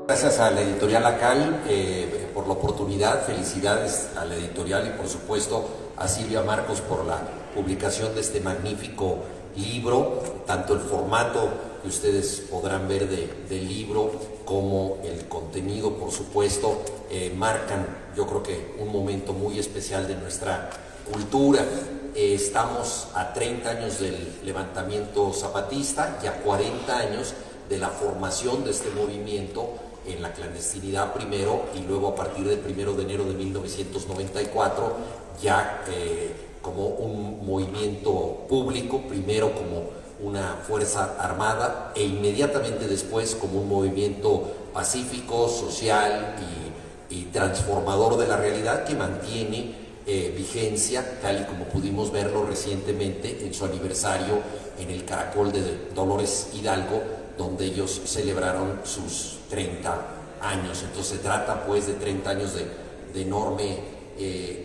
Gracias a la editorial ACAL por la oportunidad, felicidades a la editorial y por supuesto a Silvia Marcos por la publicación de este magnífico libro, tanto el formato que ustedes podrán ver del libro como el contenido, por supuesto, marcan, yo creo que un momento muy especial de nuestra cultura. Estamos a 30 años del levantamiento zapatista y a 40 años de la formación de este movimiento en la clandestinidad primero y luego a partir del 1 de enero de 1994 ya como un movimiento público, primero como una fuerza armada e inmediatamente después como un movimiento pacífico, social y transformador de la realidad que mantiene vigencia, tal y como pudimos verlo recientemente en su aniversario en el Caracol de Dolores Hidalgo, donde ellos celebraron sus 30 años. Entonces se trata pues de 30 años de enorme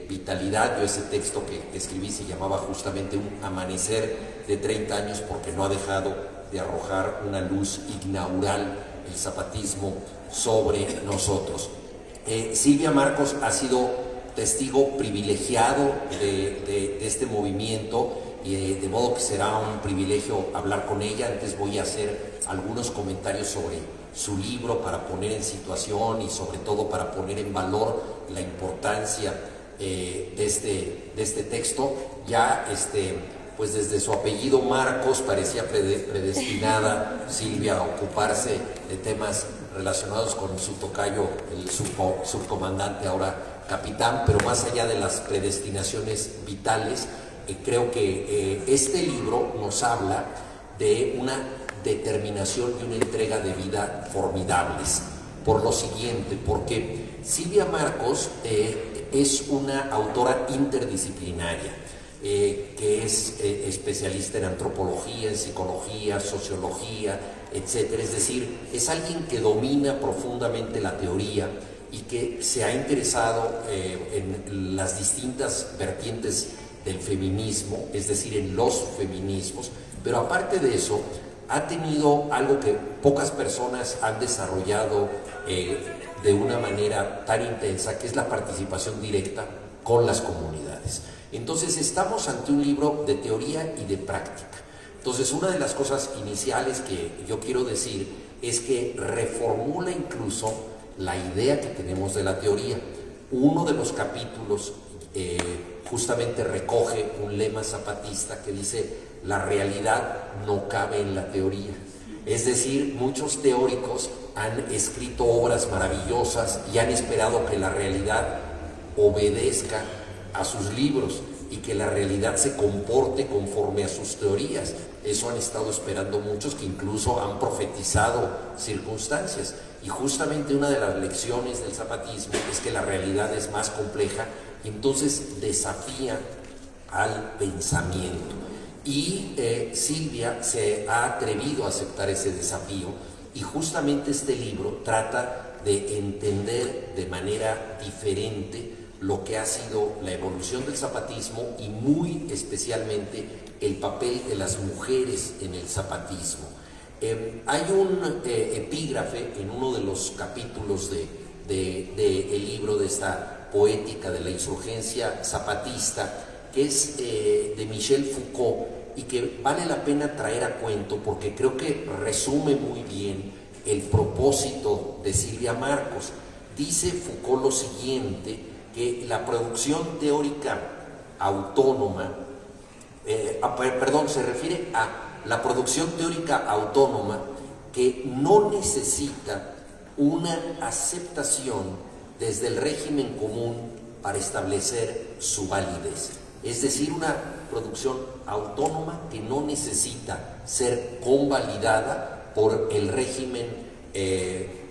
vitalidad. Yo ese texto que escribí se llamaba justamente Un amanecer de 30 años porque no ha dejado de arrojar una luz inaugural el zapatismo sobre nosotros. Silvia Marcos ha sido testigo privilegiado de este movimiento y de modo que será un privilegio hablar con ella. Antes voy a hacer algunos comentarios sobre su libro para poner en situación y sobre todo para poner en valor la importancia de este texto. Ya pues desde su apellido Marcos parecía predestinada Silvia a ocuparse de temas relacionados con su tocayo, el subcomandante, ahora capitán, pero más allá de las predestinaciones vitales, creo que este libro nos habla de una determinación y una entrega de vida formidables. Por lo siguiente, porque Silvia Marcos es una autora interdisciplinaria, que es especialista en antropología, en psicología, sociología, etc. Es decir, es alguien que domina profundamente la teoría y que se ha interesado en las distintas vertientes del feminismo, es decir, en los feminismos, pero aparte de eso, ha tenido algo que pocas personas han desarrollado de una manera tan intensa, que es la participación directa con las comunidades. Entonces, estamos ante un libro de teoría y de práctica. Entonces, una de las cosas iniciales que yo quiero decir es que reformula incluso la idea que tenemos de la teoría. Uno de los capítulos justamente recoge un lema zapatista que dice: la realidad no cabe en la teoría. Es decir, muchos teóricos han escrito obras maravillosas y han esperado que la realidad obedezca a sus libros y que la realidad se comporte conforme a sus teorías. Eso han estado esperando muchos, que incluso han profetizado circunstancias. Y justamente una de las lecciones del zapatismo es que la realidad es más compleja, y entonces desafía al pensamiento. Y Silvia se ha atrevido a aceptar ese desafío, y justamente este libro trata de entender de manera diferente lo que ha sido la evolución del zapatismo y muy especialmente el papel de las mujeres en el zapatismo. Hay un epígrafe en uno de los capítulos del libro, de esta poética de la insurgencia zapatista, que es de Michel Foucault, y que vale la pena traer a cuento porque creo que resume muy bien el propósito de Silvia Marcos. Dice Foucault lo siguiente, que la producción teórica autónoma, se refiere a la producción teórica autónoma que no necesita una aceptación desde el régimen común para establecer su validez. Es decir, una producción autónoma que no necesita ser convalidada por el régimen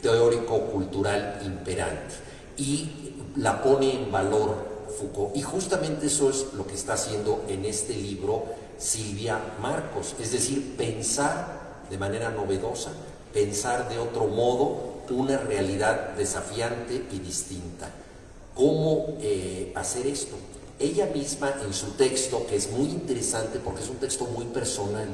teórico-cultural imperante. Y la pone en valor Foucault. Y justamente eso es lo que está haciendo en este libro Silvia Marcos. Es decir, pensar de manera novedosa, pensar de otro modo una realidad desafiante y distinta. ¿Cómo hacer esto? Ella misma en su texto, que es muy interesante porque es un texto muy personal,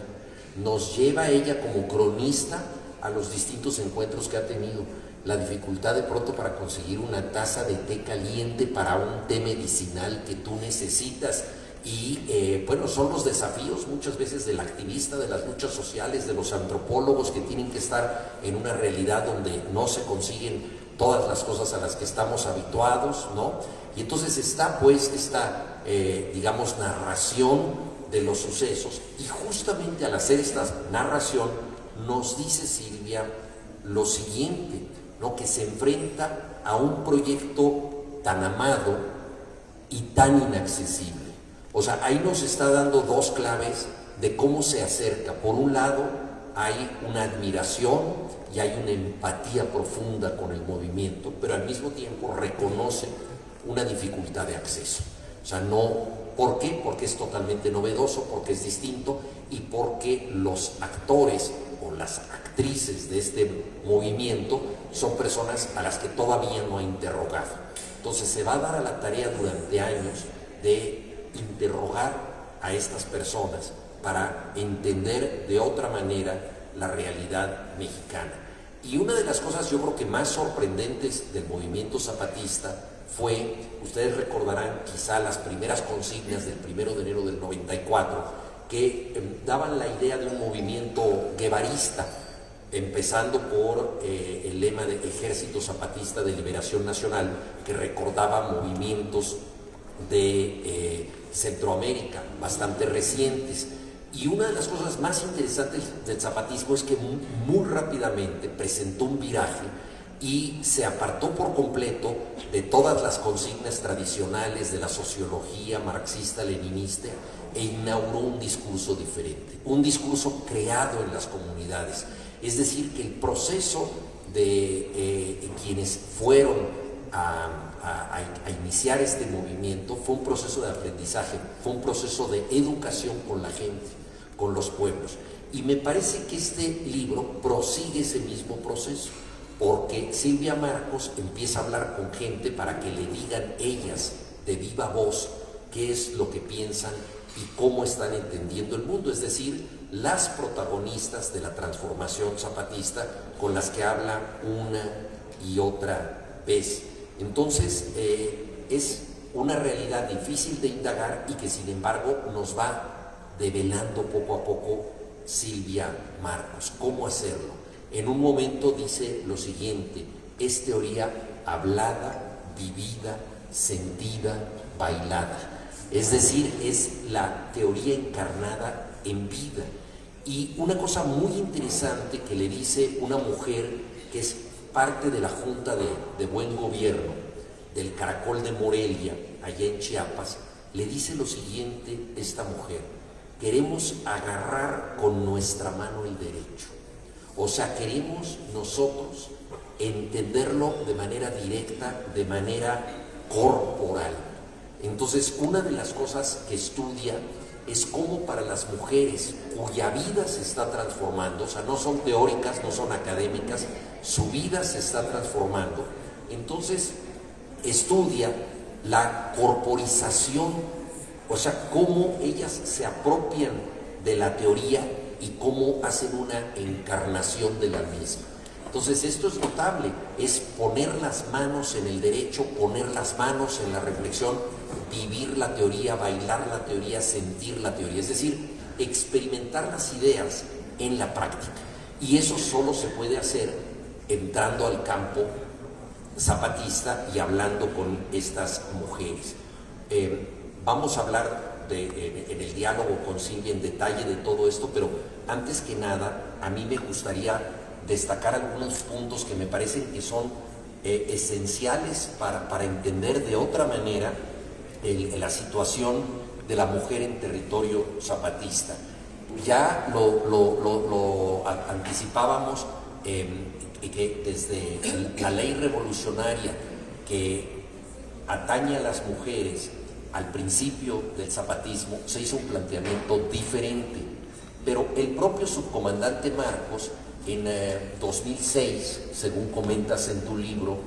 nos lleva a ella como cronista a los distintos encuentros que ha tenido, la dificultad de pronto para conseguir una taza de té caliente para un té medicinal que tú necesitas. Y bueno, son los desafíos muchas veces del activista, de las luchas sociales, de los antropólogos que tienen que estar en una realidad donde no se consiguen todas las cosas a las que estamos habituados, ¿no? Y entonces está pues esta, digamos, narración de los sucesos, y justamente al hacer esta narración nos dice Silvia lo siguiente, ¿no? Que se enfrenta a un proyecto tan amado y tan inaccesible. O sea, ahí nos está dando dos claves de cómo se acerca. Por un lado, hay una admiración y hay una empatía profunda con el movimiento, pero al mismo tiempo reconoce una dificultad de acceso. O sea, no, ¿por qué? Porque es totalmente novedoso, porque es distinto y porque los actores o las actrices de este movimiento son personas a las que todavía no ha interrogado. Entonces se va a dar a la tarea durante años de interrogar a estas personas para entender de otra manera la realidad mexicana. Y una de las cosas yo creo que más sorprendentes del movimiento zapatista fue, ustedes recordarán quizá las primeras consignas del 1 de enero del 94, que daban la idea de un movimiento guevarista, empezando por el lema de Ejército Zapatista de Liberación Nacional, que recordaba movimientos de Centroamérica, bastante recientes. Y una de las cosas más interesantes del zapatismo es que muy rápidamente presentó un viraje y se apartó por completo de todas las consignas tradicionales de la sociología marxista-leninista e inauguró un discurso diferente, un discurso creado en las comunidades. Es decir, que el proceso de quienes fueron a iniciar este movimiento fue un proceso de aprendizaje, fue un proceso de educación con la gente, con los pueblos. Y me parece que este libro prosigue ese mismo proceso, porque Silvia Marcos empieza a hablar con gente para que le digan ellas de viva voz qué es lo que piensan y cómo están entendiendo el mundo, es decir, las protagonistas de la transformación zapatista con las que habla una y otra vez. Entonces, es una realidad difícil de indagar y que sin embargo nos va develando poco a poco Silvia Marcos. ¿Cómo hacerlo? En un momento dice lo siguiente: es teoría hablada, vivida, sentida, bailada. Es decir, es la teoría encarnada en vida. Y una cosa muy interesante que le dice una mujer que es parte de la Junta de Buen Gobierno del Caracol de Morelia, allá en Chiapas, le dice lo siguiente esta mujer: queremos agarrar con nuestra mano el derecho. O sea, queremos nosotros entenderlo de manera directa, de manera corporal. Entonces, una de las cosas que estudia es cómo para las mujeres cuya vida se está transformando, o sea, no son teóricas, no son académicas, su vida se está transformando, entonces estudia la corporización, o sea, cómo ellas se apropian de la teoría y cómo hacen una encarnación de la misma. Entonces esto es notable, es poner las manos en el derecho, poner las manos en la reflexión, vivir la teoría, bailar la teoría, sentir la teoría, es decir, experimentar las ideas en la práctica. Y eso solo se puede hacer entrando al campo zapatista y hablando con estas mujeres. Vamos a hablar en el diálogo con Silvia en detalle de todo esto, pero antes que nada, a mí me gustaría destacar algunos puntos que me parecen que son esenciales para entender de otra manera la situación de la mujer en territorio zapatista. Ya lo anticipábamos, que desde la ley revolucionaria que atañe a las mujeres al principio del zapatismo se hizo un planteamiento diferente, pero el propio subcomandante Marcos en 2006, según comentas en tu libro,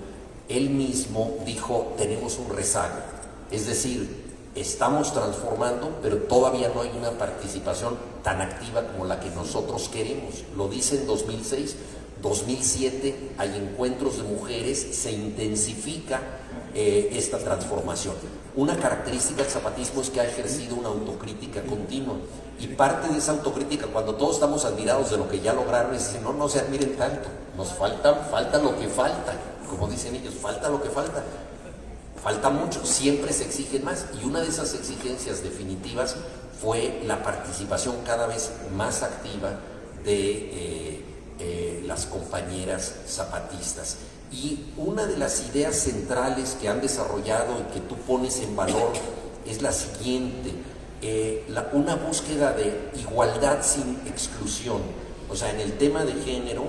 él mismo dijo: tenemos un rezago, es decir, estamos transformando, pero todavía no hay una participación tan activa como la que nosotros queremos. Lo dice en 2006, 2007 hay encuentros de mujeres, se intensifica esta transformación. Una característica del zapatismo es que ha ejercido una autocrítica continua, y parte de esa autocrítica, cuando todos estamos admirados de lo que ya lograron, es decir, no se admiren tanto, nos falta lo que falta, como dicen ellos, falta lo que falta. Falta mucho, siempre se exigen más, y una de esas exigencias definitivas fue la participación cada vez más activa de las compañeras zapatistas. Y una de las ideas centrales que han desarrollado y que tú pones en valor es la siguiente, una búsqueda de igualdad sin exclusión. O sea, en el tema de género,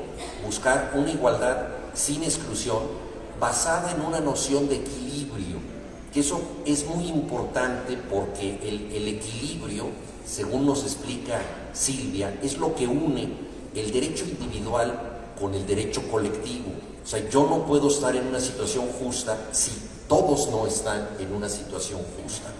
buscar una igualdad sin exclusión, basada en una noción de equilibrio, que eso es muy importante porque el equilibrio, según nos explica Silvia, es lo que une el derecho individual con el derecho colectivo. O sea, yo no puedo estar en una situación justa si todos no están en una situación justa.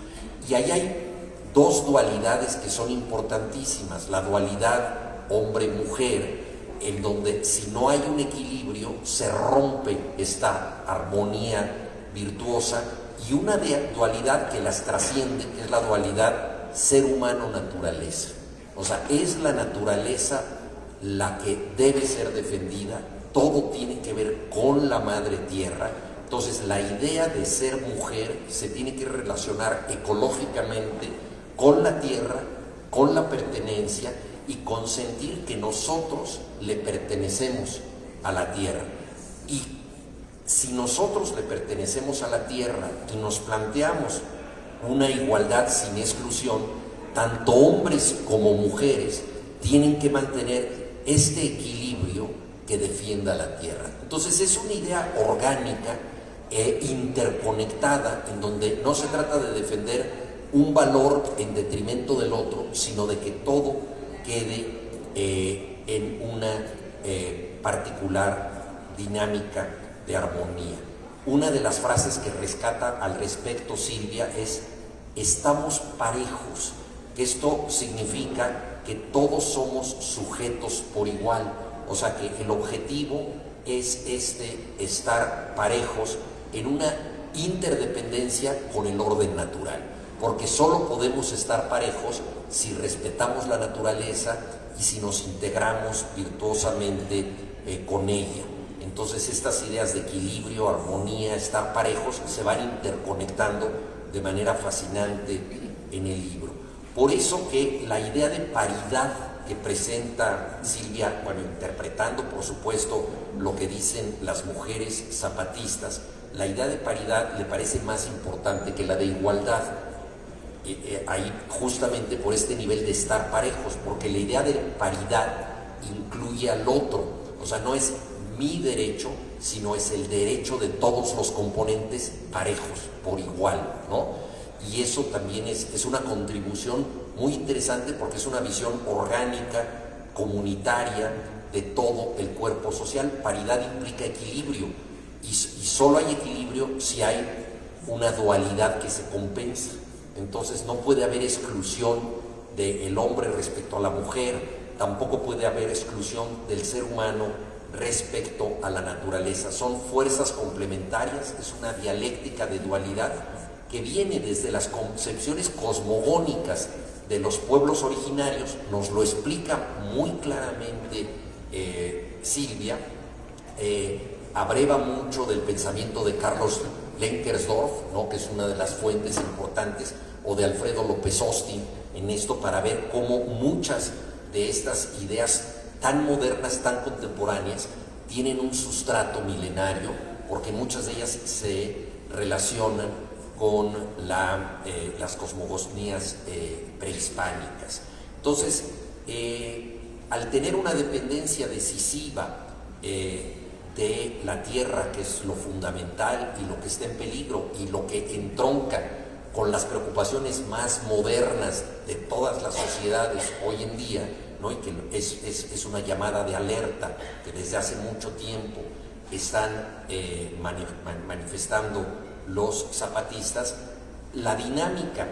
Y ahí hay dos dualidades que son importantísimas, la dualidad hombre-mujer, en donde si no hay un equilibrio se rompe esta armonía virtuosa, y una dualidad que las trasciende, que es la dualidad ser humano-naturaleza. O sea, es la naturaleza la que debe ser defendida, todo tiene que ver con la madre tierra. Entonces la idea de ser mujer se tiene que relacionar ecológicamente con la tierra, con la pertenencia, y consentir que nosotros le pertenecemos a la tierra. Y si nosotros le pertenecemos a la tierra y nos planteamos una igualdad sin exclusión, tanto hombres como mujeres tienen que mantener este equilibrio que defienda la tierra. Entonces es una idea orgánica e interconectada, en donde no se trata de defender un valor en detrimento del otro, sino de que todo quede en una particular dinámica de armonía. Una de las frases que rescata al respecto Silvia es: estamos parejos, que esto significa que todos somos sujetos por igual. O sea, que el objetivo es estar parejos en una interdependencia con el orden natural, porque solo podemos estar parejos si respetamos la naturaleza y si nos integramos virtuosamente con ella. Entonces estas ideas de equilibrio, armonía, estar parejos, se van interconectando de manera fascinante en el libro. Por eso que la idea de paridad que presenta Silvia, bueno, interpretando por supuesto lo que dicen las mujeres zapatistas, la idea de paridad le parece más importante que la de igualdad. Ahí justamente por este nivel de estar parejos, porque la idea de paridad incluye al otro, o sea, no es mi derecho, sino es el derecho de todos los componentes parejos, por igual, ¿no? Y eso también es una contribución muy interesante, porque es una visión orgánica, comunitaria, de todo el cuerpo social. Paridad implica equilibrio, y solo hay equilibrio si hay una dualidad que se compensa. Entonces no puede haber exclusión del hombre respecto a la mujer, tampoco puede haber exclusión del ser humano respecto a la naturaleza. Son fuerzas complementarias, es una dialéctica de dualidad que viene desde las concepciones cosmogónicas de los pueblos originarios. Nos lo explica muy claramente Silvia, abreva mucho del pensamiento de Carlos Lenkersdorf, ¿no?, que es una de las fuentes importantes, o de Alfredo López Austin, en esto, para ver cómo muchas de estas ideas tan modernas, tan contemporáneas, tienen un sustrato milenario, porque muchas de ellas se relacionan con las cosmogonías prehispánicas. Entonces, al tener una dependencia decisiva de la tierra, que es lo fundamental y lo que está en peligro y lo que entronca con las preocupaciones más modernas de todas las sociedades hoy en día, ¿no?, y que es una llamada de alerta que desde hace mucho tiempo están manifestando los zapatistas. La dinámica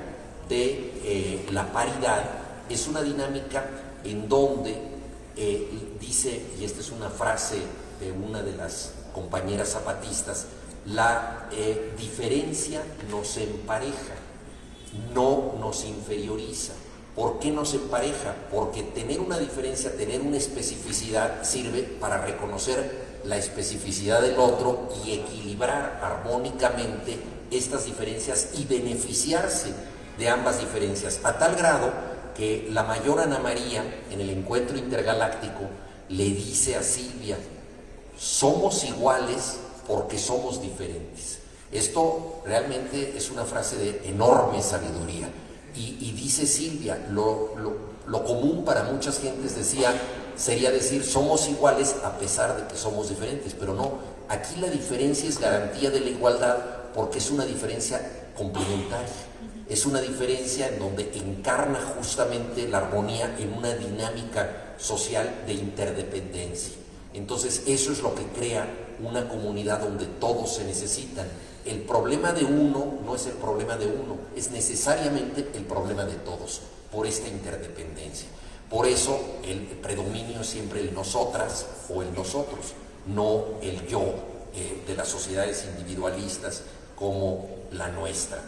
de la paridad es una dinámica en donde dice, y esta es una frase de una de las compañeras zapatistas, la diferencia nos empareja, no nos inferioriza. ¿Por qué nos empareja? Porque tener una diferencia, tener una especificidad sirve para reconocer la especificidad del otro y equilibrar armónicamente estas diferencias y beneficiarse de ambas diferencias, a tal grado que la mayor Ana María en el encuentro intergaláctico le dice a Silvia: somos iguales porque somos diferentes. Esto realmente es una frase de enorme sabiduría. Y dice Silvia, lo común para muchas gentes sería decir somos iguales a pesar de que somos diferentes, pero no, aquí la diferencia es garantía de la igualdad porque es una diferencia complementaria, es una diferencia en donde encarna justamente la armonía en una dinámica social de interdependencia. Entonces eso es lo que crea una comunidad donde todos se necesitan. El problema de uno no es el problema de uno, es necesariamente el problema de todos, por esta interdependencia. Por eso el predominio es siempre el nosotras o el nosotros, no el yo de las sociedades individualistas como la nuestra.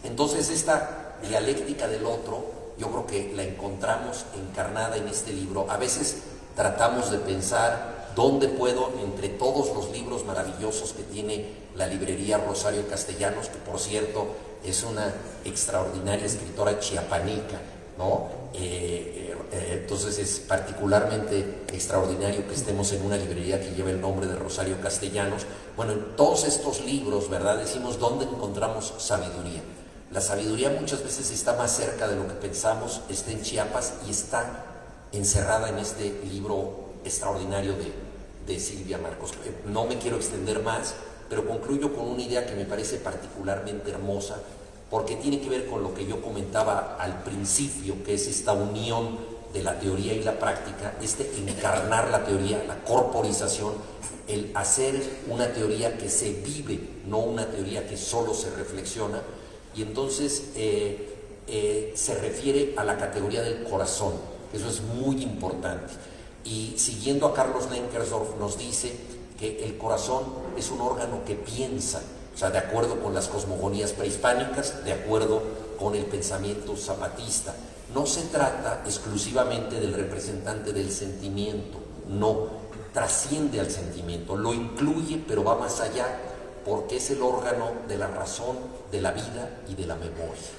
Entonces esta dialéctica del otro, yo creo que la encontramos encarnada en este libro. A veces tratamos de pensar dónde puedo, entre todos los libros maravillosos que tiene la librería Rosario Castellanos, que por cierto es una extraordinaria escritora chiapaneca, ¿no? Entonces es particularmente extraordinario que estemos en una librería que lleva el nombre de Rosario Castellanos. Bueno, en todos estos libros, ¿verdad?, decimos dónde encontramos sabiduría. La sabiduría muchas veces está más cerca de lo que pensamos, está en Chiapas y está encerrada en este libro extraordinario de Silvia Marcos. No me quiero extender más, pero concluyo con una idea que me parece particularmente hermosa, porque tiene que ver con lo que yo comentaba al principio, que es esta unión de la teoría y la práctica, este encarnar la teoría, la corporización, el hacer una teoría que se vive, no una teoría que solo se reflexiona. Y entonces se refiere a la categoría del corazón. Eso es muy importante. Y siguiendo a Carlos Lenkersdorf, nos dice que el corazón es un órgano que piensa, o sea, de acuerdo con las cosmogonías prehispánicas, de acuerdo con el pensamiento zapatista. No se trata exclusivamente del representante del sentimiento, no, trasciende al sentimiento, lo incluye, pero va más allá, porque es el órgano de la razón, de la vida y de la memoria.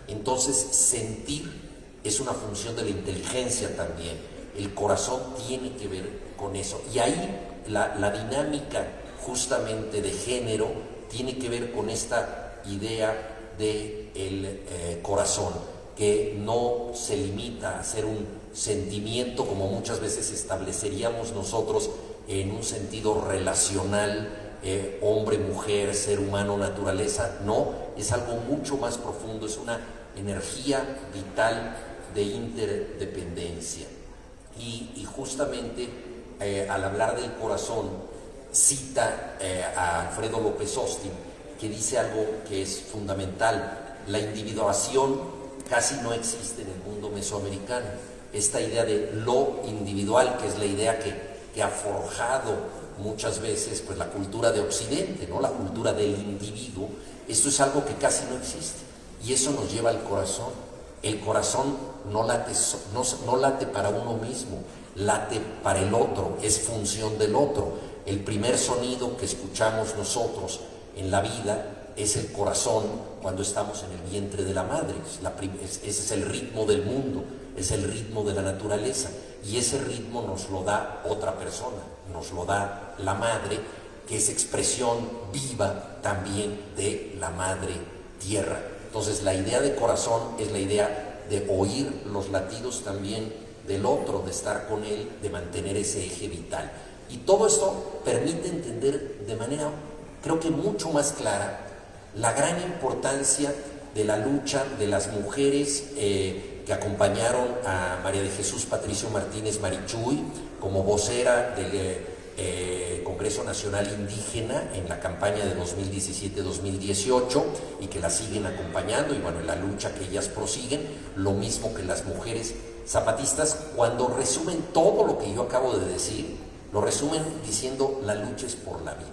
Entonces, sentir es una función de la inteligencia también. El corazón tiene que ver con eso. Y ahí la dinámica justamente de género tiene que ver con esta idea del corazón, que no se limita a ser un sentimiento como muchas veces estableceríamos nosotros en un sentido relacional, hombre, mujer, ser humano, naturaleza. No, es algo mucho más profundo, es una energía vital de interdependencia. Y justamente al hablar del corazón cita a Alfredo López Austin, que dice algo que es fundamental: la individuación casi no existe en el mundo mesoamericano. Esta idea de lo individual, que es la idea que ha forjado muchas veces pues la cultura de Occidente, ¿no?, la cultura del individuo, esto es algo que casi no existe, y eso nos lleva al corazón. El corazón no late para uno mismo, late para el otro, es función del otro. El primer sonido que escuchamos nosotros en la vida es el corazón cuando estamos en el vientre de la madre. Ese es el ritmo del mundo, es el ritmo de la naturaleza, y ese ritmo nos lo da otra persona, nos lo da la madre, que es expresión viva también de la madre tierra. Entonces la idea de corazón es la idea de oír los latidos también del otro, de estar con él, de mantener ese eje vital. Y todo esto permite entender de manera, creo que mucho más clara, la gran importancia de la lucha de las mujeres que acompañaron a María de Jesús Patricio Martínez Marichuy como vocera del Congreso Nacional Indígena en la campaña de 2017-2018, y que la siguen acompañando, y bueno, en la lucha que ellas prosiguen, lo mismo que las mujeres zapatistas, cuando resumen todo lo que yo acabo de decir, lo resumen diciendo la lucha es por la vida.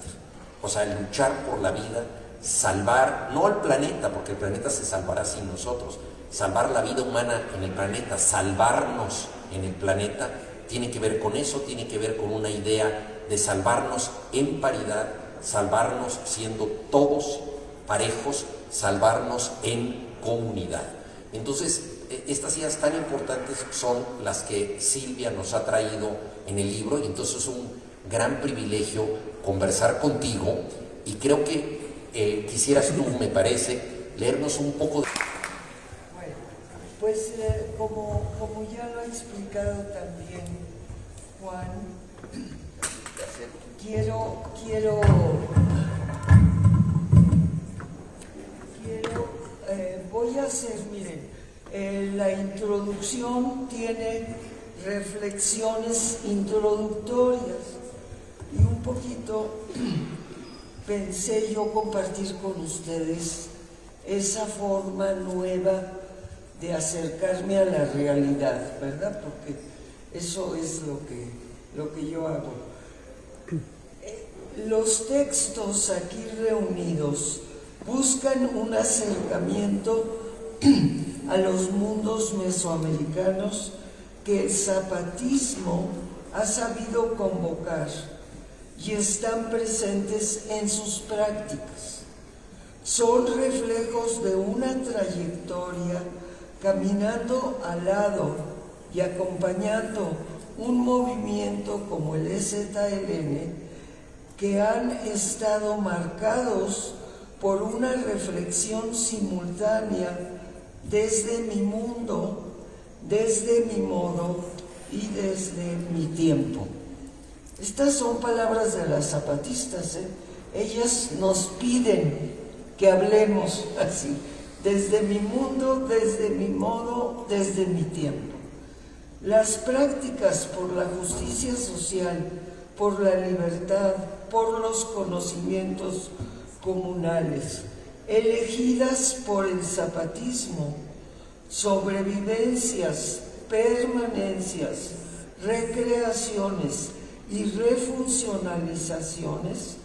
O sea, luchar por la vida, salvar, no al planeta, porque el planeta se salvará sin nosotros, salvar la vida humana en el planeta, salvarnos en el planeta, tiene que ver con eso, tiene que ver con una idea de salvarnos en paridad, salvarnos siendo todos parejos, salvarnos en comunidad. Entonces, estas ideas tan importantes son las que Silvia nos ha traído en el libro, y entonces es un gran privilegio conversar contigo, y creo que quisieras tú, me parece, leernos un poco de... Bueno, pues como ya lo ha explicado también Juan, voy a hacer, miren, la introducción tiene reflexiones introductorias, y un poquito pensé yo compartir con ustedes esa forma nueva de acercarme a la realidad, ¿verdad? Porque eso es lo que yo hago. Los textos aquí reunidos buscan un acercamiento a los mundos mesoamericanos que el zapatismo ha sabido convocar y están presentes en sus prácticas. Son reflejos de una trayectoria caminando al lado y acompañando un movimiento como el EZLN, que han estado marcados por una reflexión simultánea desde mi mundo, desde mi modo y desde mi tiempo. Estas son palabras de las zapatistas, ¿eh? Ellas nos piden que hablemos así, desde mi mundo, desde mi modo, desde mi tiempo. Las prácticas por la justicia social, por la libertad, por los conocimientos comunales, elegidas por el zapatismo, sobrevivencias, permanencias, recreaciones y refuncionalizaciones,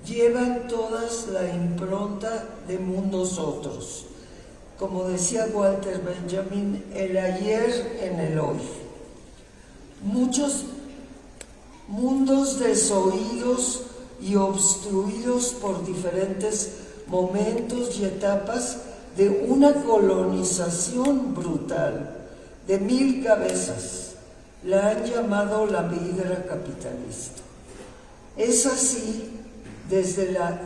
llevan todas la impronta de mundos otros. Como decía Walter Benjamin, el ayer en el hoy. Muchos mundos desoídos y obstruidos por diferentes momentos y etapas de una colonización brutal de 1000 cabezas, la han llamado la hidra capitalista. Es así desde la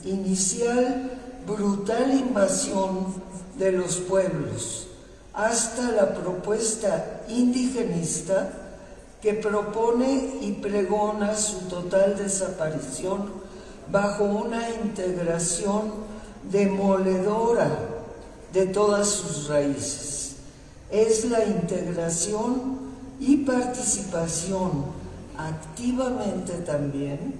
inicial brutal invasión de los pueblos hasta la propuesta indigenista que propone y pregona su total desaparición bajo una integración demoledora de todas sus raíces. Es la integración y participación activamente también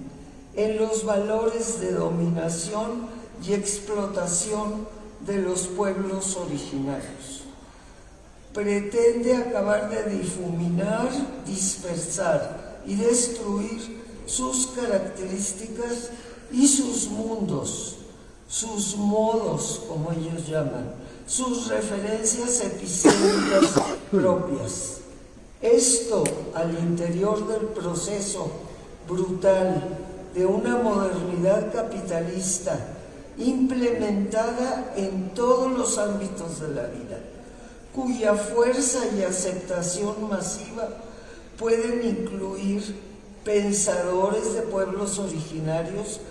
en los valores de dominación y explotación de los pueblos originarios. Pretende acabar de difuminar, dispersar y destruir sus características y sus mundos, sus modos, como ellos llaman, sus referencias epicéntricas propias. Esto al interior del proceso brutal de una modernidad capitalista implementada en todos los ámbitos de la vida, cuya fuerza y aceptación masiva pueden incluir pensadores de pueblos originarios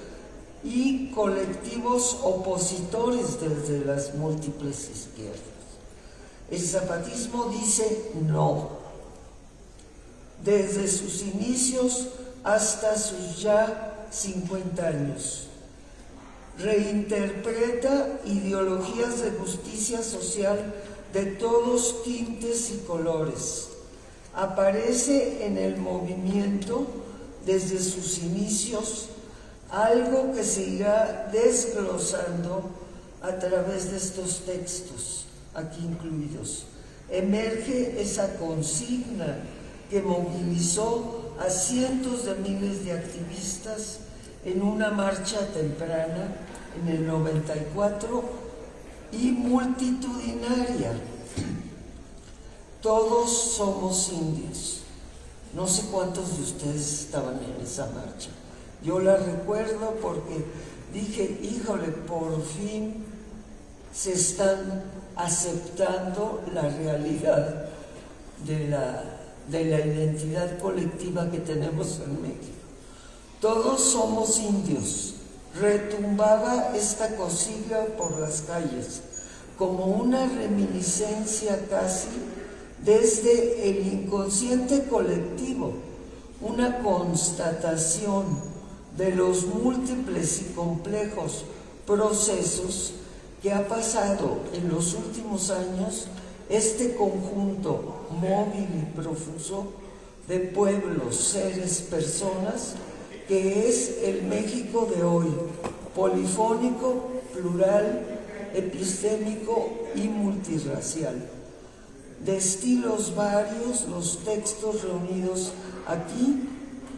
y colectivos opositores desde las múltiples izquierdas. El zapatismo dice no, desde sus inicios hasta sus ya 50 años. Reinterpreta ideologías de justicia social de todos tintes y colores. Aparece en el movimiento desde sus inicios, algo que se irá desglosando a través de estos textos aquí incluidos. emerge esa consigna que movilizó a cientos de miles de activistas en una marcha temprana en el 94 y multitudinaria. Todos somos indios. No sé cuántos de ustedes estaban en esa marcha. Yo la recuerdo porque dije, híjole, por fin se están aceptando la realidad de la identidad colectiva que tenemos en México. Todos somos indios. Retumbaba esta consigna por las calles, como una reminiscencia casi desde el inconsciente colectivo, una constatación de los múltiples y complejos procesos que ha pasado en los últimos años este conjunto móvil y profuso de pueblos, seres, personas, que es el México de hoy, polifónico, plural, epistémico y multirracial. De estilos varios, los textos reunidos aquí,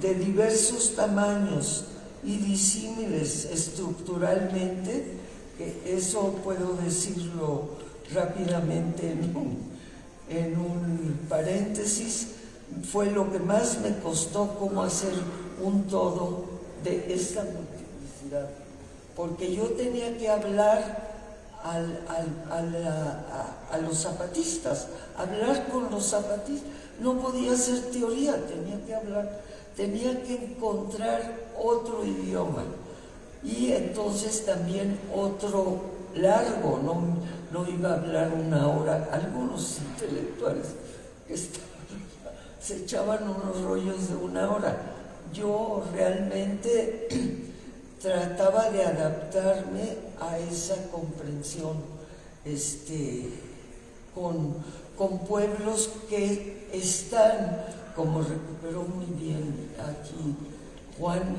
de diversos tamaños y disímiles estructuralmente, que eso puedo decirlo rápidamente en un paréntesis, fue lo que más me costó cómo hacer un todo de esta multiplicidad, porque yo tenía que hablar a los zapatistas, hablar con los zapatistas, no podía hacer teoría, tenía que hablar, tenía que encontrar otro idioma y entonces también otro largo, no iba a hablar una hora. Algunos intelectuales que se echaban unos rollos de una hora. Yo realmente trataba de adaptarme a esa comprensión con pueblos que están, como recuperó muy bien aquí Juan,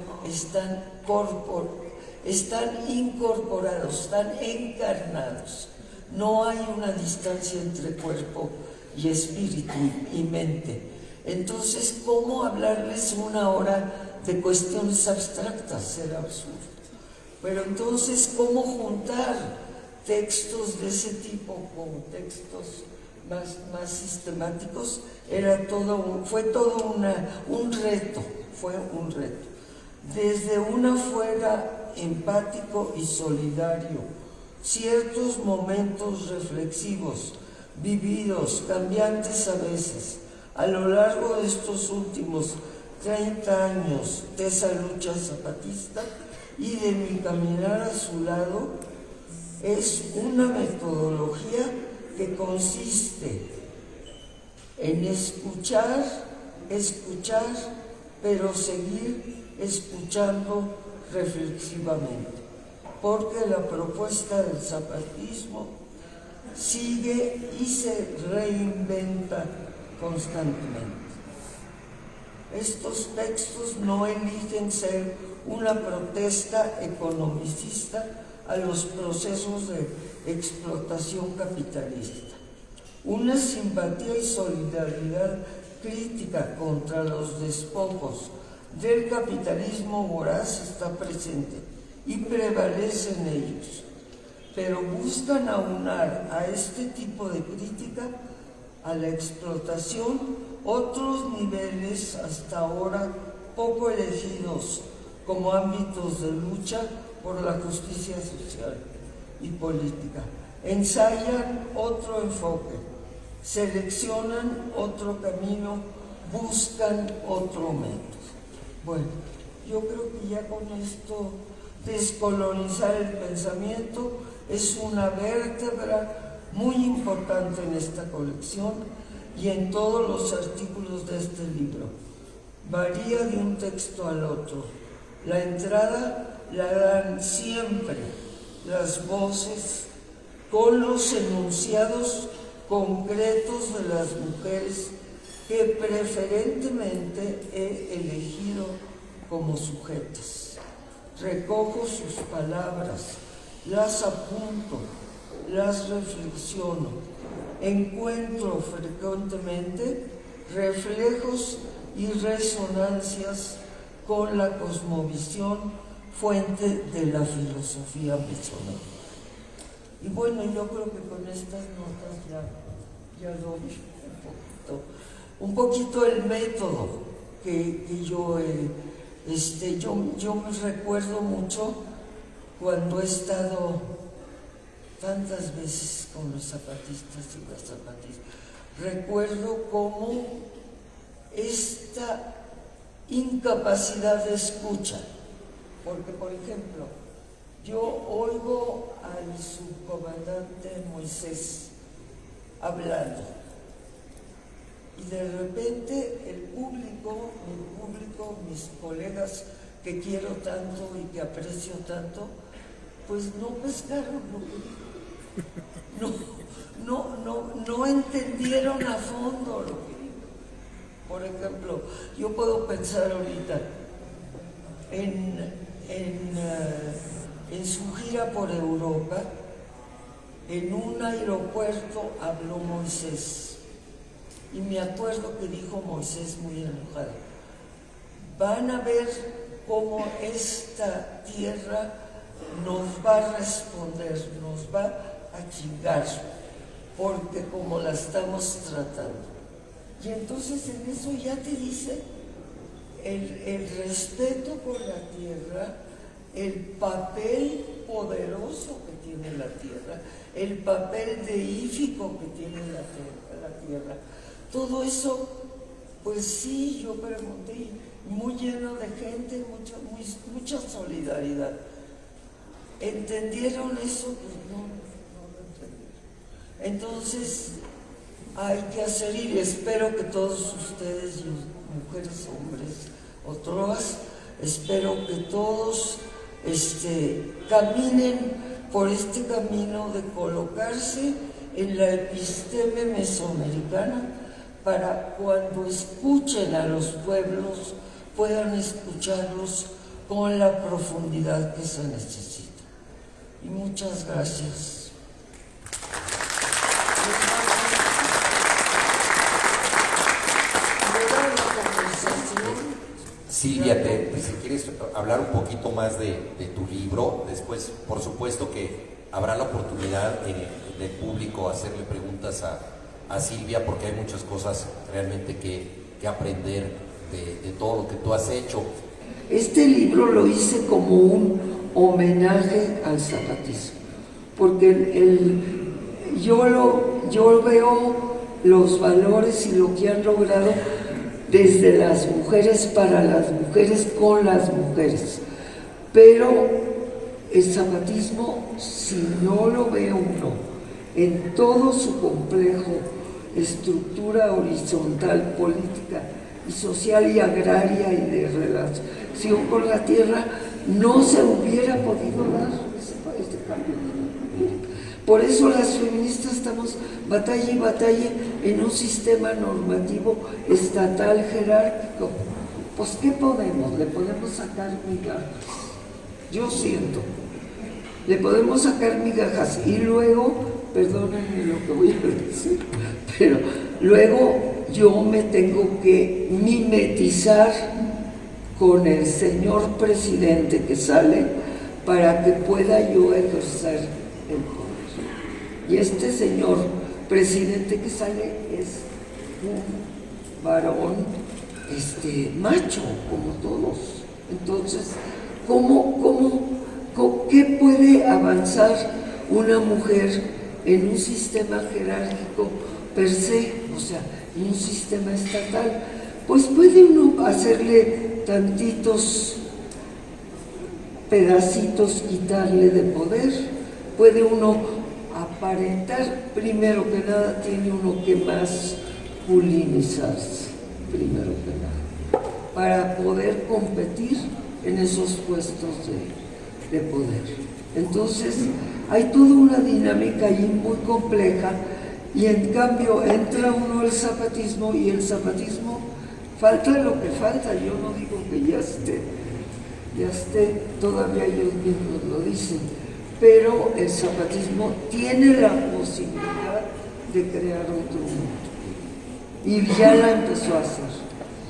están incorporados, están encarnados. No hay una distancia entre cuerpo y espíritu y mente. Entonces, ¿cómo hablarles una hora de cuestiones abstractas? Era absurdo. Pero entonces, ¿cómo juntar textos de ese tipo con textos más sistemáticos? Fue todo un reto, Desde un afuera empático y solidario, ciertos momentos reflexivos, vividos, cambiantes a veces, a lo largo de estos últimos 30 años de esa lucha zapatista y de mi caminar a su lado, es una metodología que consiste en escuchar, pero seguir escuchando reflexivamente, porque la propuesta del zapatismo sigue y se reinventa constantemente. Estos textos no eligen ser una protesta economicista a los procesos de explotación capitalista. Una simpatía y solidaridad crítica contra los despojos del capitalismo voraz está presente y prevalece en ellos, pero buscan aunar a este tipo de crítica a la explotación otros niveles hasta ahora poco elegidos como ámbitos de lucha por la justicia social y política. Ensayan otro enfoque, seleccionan otro camino, buscan otro método. Bueno, yo creo que ya con esto, descolonizar el pensamiento es una vértebra muy importante en esta colección y en todos los artículos de este libro. Varía de un texto al otro. La entrada la dan siempre las voces con los enunciados concretos de las mujeres que preferentemente he elegido como sujetas. Recojo sus palabras, las apunto, las reflexiono, encuentro frecuentemente reflejos y resonancias con la cosmovisión fuente de la filosofía masónica. Y bueno, yo creo que con estas notas ya doy un poquito el método que yo me recuerdo mucho cuando he estado tantas veces con los zapatistas y las zapatistas. Recuerdo cómo esta incapacidad de escucha, porque por ejemplo, yo oigo al subcomandante Moisés hablando y de repente el público, mi público, mis colegas que quiero tanto y que aprecio tanto, pues no pescaron lo que dijo. No entendieron a fondo lo que dijo. Por ejemplo, yo puedo pensar ahorita en su gira por Europa. En un aeropuerto habló Moisés y me acuerdo que dijo Moisés muy enojado: van a ver cómo esta tierra nos va a responder, nos va a chingar, porque como la estamos tratando. Y entonces en eso ya te dice el respeto por la tierra, el papel poderoso que tiene la tierra, el papel deífico que tiene la tierra. Todo eso, pues sí, yo pregunté, muy lleno de gente, mucha solidaridad. ¿Entendieron eso? Pues no lo entendieron. Entonces hay que hacer, y espero que todos ustedes, mujeres, hombres o trovas, espero que todos caminen por este camino de colocarse en la episteme mesoamericana, para cuando escuchen a los pueblos puedan escucharlos con la profundidad que se necesita. Y muchas gracias. Silvia, si quieres hablar un poquito más de tu libro, después por supuesto que habrá la oportunidad del público hacerle preguntas a Silvia, porque hay muchas cosas realmente que aprender de todo lo que tú has hecho. Este libro lo hice como un homenaje al zapatismo, porque yo veo los valores y lo que han logrado desde las mujeres, para las mujeres, con las mujeres. Pero el zapatismo, si no lo ve uno en todo su complejo, estructura horizontal, política y social y agraria y de relación con la tierra, no se hubiera podido dar este cambio. Por eso las feministas estamos batalla y batalla en un sistema normativo estatal jerárquico. Pues ¿qué podemos? Le podemos sacar migajas. Yo siento, le podemos sacar migajas y luego, perdónenme lo que voy a decir, pero luego yo me tengo que mimetizar con el señor presidente que sale para que pueda yo ejercer el poder. Y este señor presidente que sale es un varón macho, como todos. Entonces, ¿qué puede avanzar una mujer en un sistema jerárquico per se? O sea, en un sistema estatal. Pues puede uno hacerle tantitos pedacitos, quitarle de poder, puede uno aparentar, primero que nada tiene uno que masculinizarse, primero que nada, para poder competir en esos puestos de poder. Entonces hay toda una dinámica ahí muy compleja, y en cambio entra uno al zapatismo, y el zapatismo falta lo que falta. Yo no digo que ya esté, todavía ellos mismos lo dicen, pero el zapatismo tiene la posibilidad de crear otro mundo. Y ya la empezó a hacer,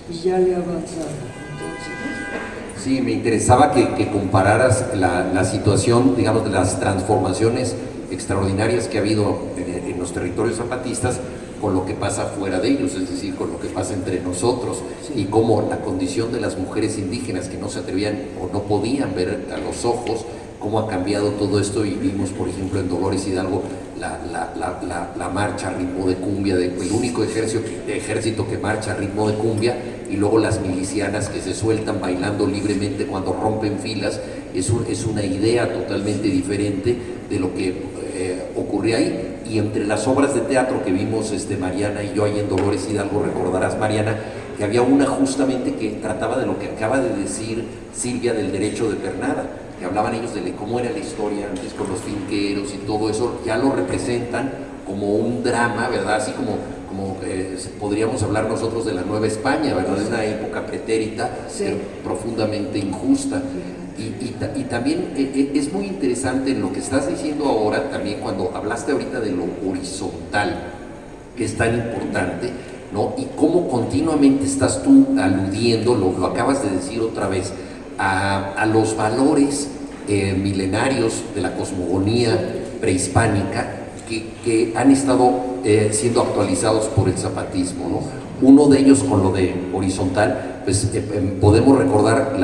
y ya le ha avanzado. Entonces, sí, me interesaba que compararas la situación, digamos, de las transformaciones extraordinarias que ha habido en los territorios zapatistas con lo que pasa fuera de ellos, es decir, con lo que pasa entre nosotros, y cómo la condición de las mujeres indígenas que no se atrevían o no podían ver a los ojos, cómo ha cambiado todo esto. Y vimos, por ejemplo, en Dolores Hidalgo la marcha a ritmo de cumbia, el único ejército que marcha a ritmo de cumbia, y luego las milicianas que se sueltan bailando libremente cuando rompen filas. Es una idea totalmente diferente de lo que ocurría ahí. Y entre las obras de teatro que vimos Mariana y yo ahí en Dolores Hidalgo, recordarás, Mariana, que había una justamente que trataba de lo que acaba de decir Silvia del derecho de pernada, que hablaban ellos de cómo era la historia antes con los finqueros y todo eso. Ya lo representan como un drama, ¿verdad? Así como podríamos hablar nosotros de la Nueva España, ¿verdad? De una época pretérita, sí, pero profundamente injusta. Y también es muy interesante lo que estás diciendo ahora, también cuando hablaste ahorita de lo horizontal, que es tan importante, ¿no? Y cómo continuamente estás tú aludiendo, lo acabas de decir otra vez, a los valores milenarios de la cosmogonía prehispánica que han estado siendo actualizados por el zapatismo, ¿no? Uno de ellos, con lo de horizontal, pues podemos recordar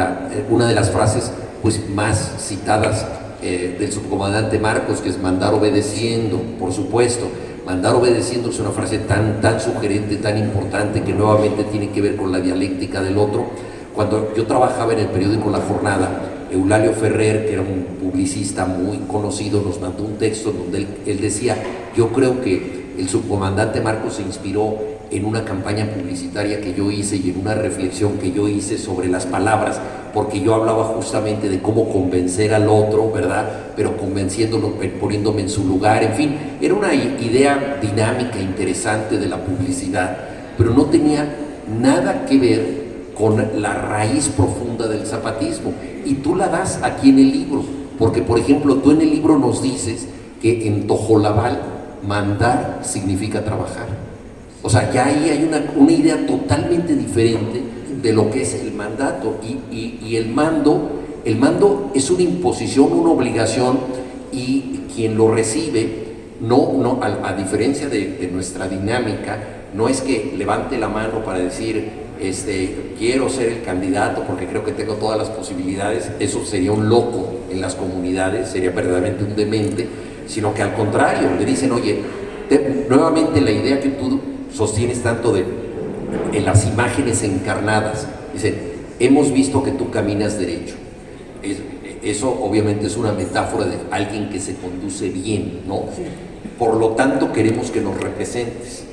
una de las frases pues más citadas del subcomandante Marcos, que es mandar obedeciendo. Por supuesto, mandar obedeciendo es una frase tan sugerente, tan importante, que nuevamente tiene que ver con la dialéctica del otro. Cuando yo trabajaba en el periódico La Jornada, Eulalio Ferrer, que era un publicista muy conocido, nos mandó un texto donde él decía: yo creo que el subcomandante Marcos se inspiró en una campaña publicitaria que yo hice y en una reflexión que yo hice sobre las palabras, porque yo hablaba justamente de cómo convencer al otro, ¿verdad? Pero convenciéndolo, poniéndome en su lugar, en fin, era una idea dinámica, interesante de la publicidad, pero no tenía nada que ver con la raíz profunda del zapatismo. Y tú la das aquí en el libro, porque, por ejemplo, tú en el libro nos dices que en Tojolabal mandar significa trabajar. O sea, ya ahí hay una idea totalmente diferente de lo que es el mandato. Y el mando es una imposición, una obligación, y quien lo recibe, a diferencia de nuestra dinámica, no es que levante la mano para decir quiero ser el candidato porque creo que tengo todas las posibilidades. Eso sería un loco en las comunidades, sería verdaderamente un demente, sino que al contrario, le dicen: oye, nuevamente la idea que tú sostienes tanto en las imágenes encarnadas, dicen: hemos visto que tú caminas derecho. Eso obviamente es una metáfora de alguien que se conduce bien, ¿no? Sí. Por lo tanto, queremos que nos representes.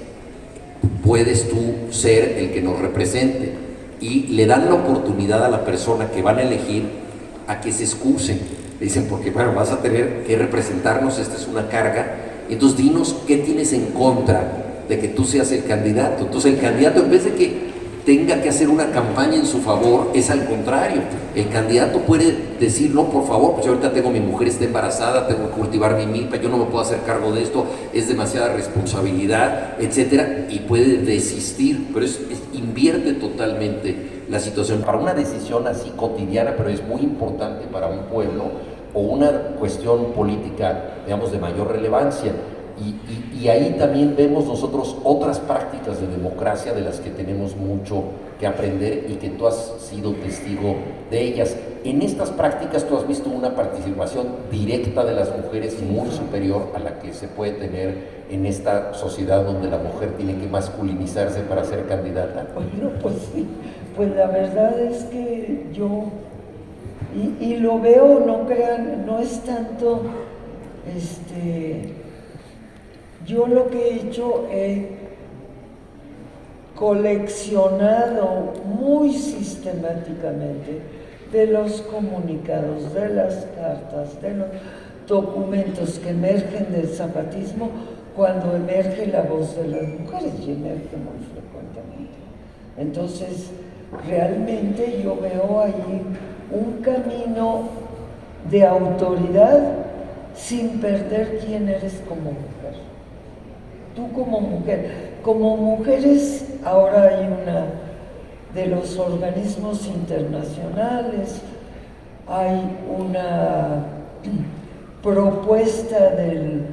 Puedes tú ser el que nos represente. Y le dan la oportunidad a la persona que van a elegir a que se excuse. Le dicen: porque bueno, vas a tener que representarnos, esta es una carga, entonces dinos qué tienes en contra de que tú seas el candidato. Entonces el candidato, en vez de que tenga que hacer una campaña en su favor, es al contrario. El candidato puede decir: no, por favor, pues yo ahorita mi mujer está embarazada, tengo que cultivar mi milpa, yo no me puedo hacer cargo de esto, es demasiada responsabilidad, etcétera, y puede desistir. Pero invierte totalmente la situación. Para una decisión así cotidiana, pero es muy importante para un pueblo, o una cuestión política, digamos, de mayor relevancia. Y ahí también vemos nosotros otras prácticas de democracia de las que tenemos mucho que aprender y que tú has sido testigo de ellas. En estas prácticas tú has visto una participación directa de las mujeres muy superior a la que se puede tener en esta sociedad donde la mujer tiene que masculinizarse para ser candidata. Bueno, pues sí, pues la verdad es que yo, y lo veo, no crean, no es tanto, yo lo que he hecho, he coleccionado muy sistemáticamente de los comunicados, de las cartas, de los documentos que emergen del zapatismo, cuando emerge la voz de las mujeres, y emerge muy frecuentemente. Entonces, realmente yo veo ahí un camino de autoridad sin perder quién eres como mujer. tú como mujeres, ahora hay una de los organismos internacionales, hay una propuesta del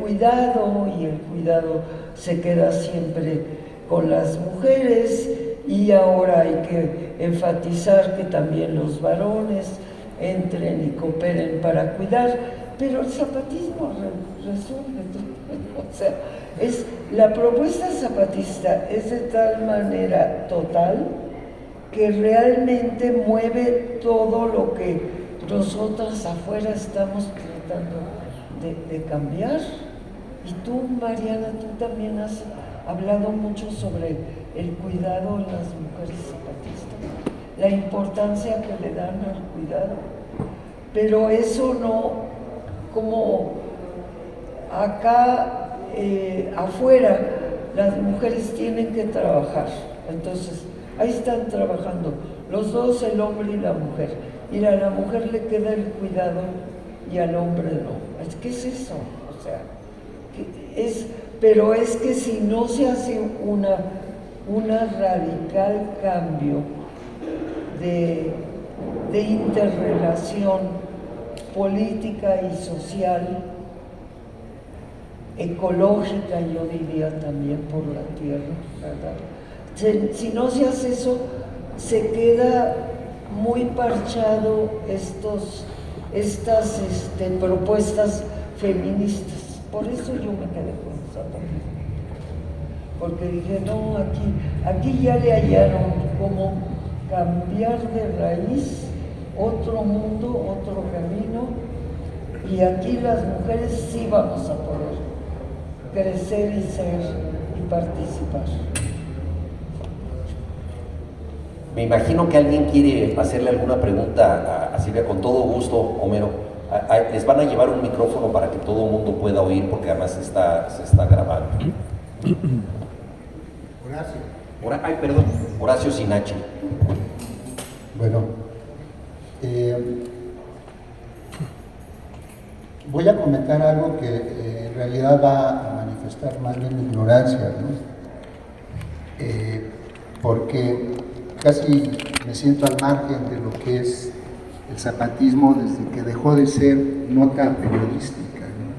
cuidado, y el cuidado se queda siempre con las mujeres, y ahora hay que enfatizar que también los varones entren y cooperen para cuidar, pero el zapatismo resuelve todo. O sea, la propuesta zapatista es de tal manera total que realmente mueve todo lo que nosotras afuera estamos tratando de cambiar. Y tú, Mariana, tú también has hablado mucho sobre el cuidado en las mujeres zapatistas, la importancia que le dan al cuidado, pero eso no, como acá afuera las mujeres tienen que trabajar, entonces ahí están trabajando los dos, el hombre y la mujer, y a la mujer le queda el cuidado y al hombre no. ¿Qué es eso? O sea, pero es que si no se hace una radical cambio de interrelación política y social, ecológica, yo diría también por la tierra, ¿verdad? Si no se hace eso, se queda muy parchado estas propuestas feministas. Por eso yo me quedé con el zapatismo, porque dije, no, aquí ya le hallaron cómo cambiar de raíz otro mundo, otro camino, y aquí las mujeres sí vamos a poder crecer y ser y participar. Me imagino que alguien quiere hacerle alguna pregunta a Silvia, con todo gusto, Homero. Les van a llevar un micrófono para que todo el mundo pueda oír, porque además se está grabando. Horacio. Horacio Sinachi. Bueno, voy a comentar algo que en realidad va a manifestar más bien ignorancia, ¿no? Porque casi me siento al margen de lo que es el zapatismo desde que dejó de ser nota periodística, ¿no?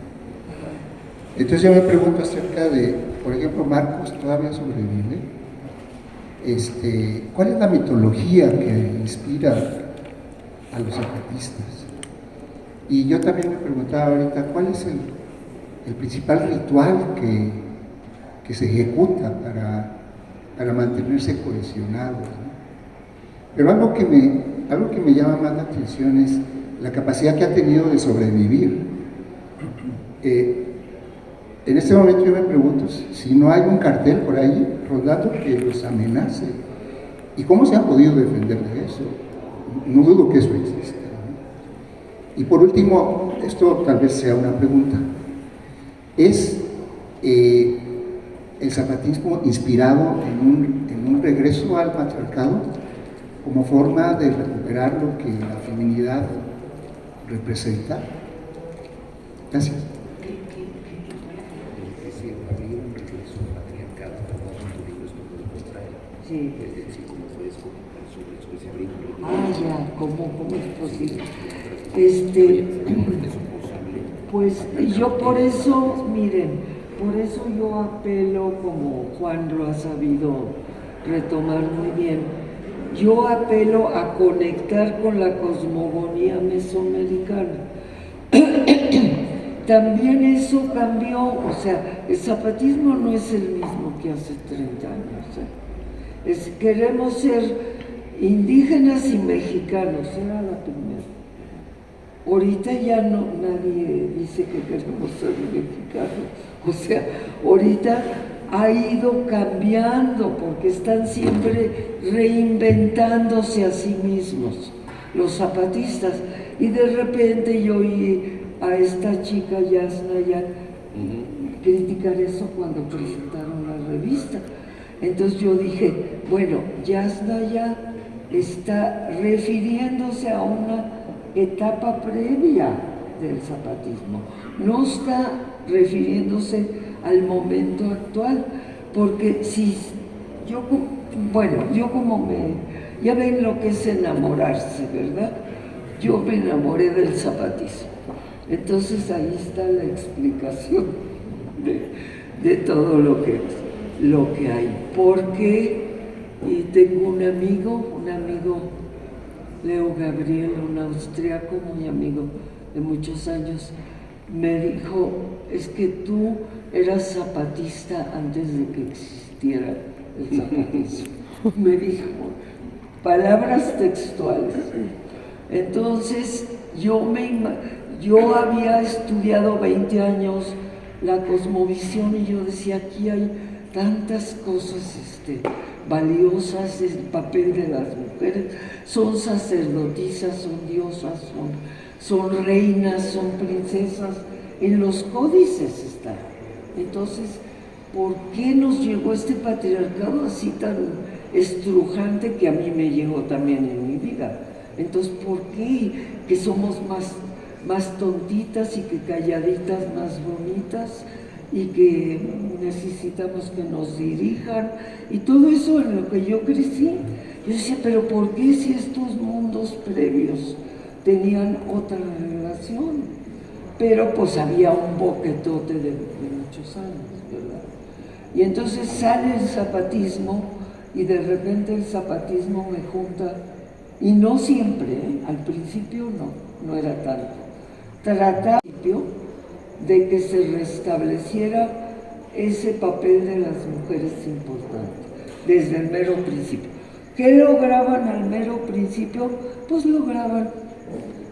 Entonces yo me pregunto acerca de, por ejemplo, Marcos todavía sobrevive. ¿Cuál es la mitología que inspira a los zapatistas? Y yo también me preguntaba ahorita, ¿cuál es el principal ritual que se ejecuta para mantenerse cohesionados, ¿no? Pero algo que me llama más la atención es la capacidad que ha tenido de sobrevivir. En este momento yo me pregunto si no hay un cartel por ahí rodando que los amenace. ¿Y cómo se han podido defender de eso? No dudo que eso exista, ¿no? Y por último, esto tal vez sea una pregunta. ¿Es el zapatismo inspirado en un regreso al patriarcado como forma de recuperar lo que la feminidad representa? Gracias. Sí. Ya, ¿cómo es posible? Pues yo por eso, miren, por eso yo apelo, como Juan lo ha sabido retomar muy bien, yo apelo a conectar con la cosmogonía mesoamericana. También eso cambió, o sea, el zapatismo no es el mismo que hace 30 años, ¿eh? Queremos ser indígenas y mexicanos, era la primera. Ahorita ya no, nadie dice que queremos ser mexicanos, o sea, ahorita ha ido cambiando porque están siempre reinventándose a sí mismos los zapatistas, y de repente yo oí a esta chica Yasnaya criticar eso cuando presentaron la revista. Entonces yo dije, bueno, Yasnaya está refiriéndose a una etapa previa del zapatismo, no está refiriéndose al momento actual, porque si yo, bueno, yo como ya ven lo que es enamorarse, ¿verdad? Yo me enamoré del zapatismo. Entonces ahí está la explicación de todo lo que hay. Porque tengo un amigo, Leo Gabriel, un austriaco muy amigo de muchos años, me dijo, es que tú eras zapatista antes de que existiera el zapatismo. Me dijo, palabras textuales. Entonces yo había estudiado 20 años la cosmovisión y yo decía, aquí hay tantas cosas valiosas, el papel de las mujeres, son sacerdotisas, son diosas, son reinas, son princesas, en los códices están. Entonces, ¿por qué nos llegó este patriarcado así tan estrujante que a mí me llegó también en mi vida? Entonces, ¿por qué? Que somos más tontitas y que calladitas más bonitas y que necesitamos que nos dirijan y todo eso en lo que yo crecí. Yo decía, pero ¿por qué si estos mundos previos tenían otra relación? Pero pues había un boquetote de muchos años, ¿verdad? Y entonces sale el zapatismo y de repente el zapatismo me junta, y no siempre, al principio no era tanto. Trataba de que se restableciera ese papel de las mujeres importante, desde el mero principio. ¿Qué lograban al mero principio? Pues lograban,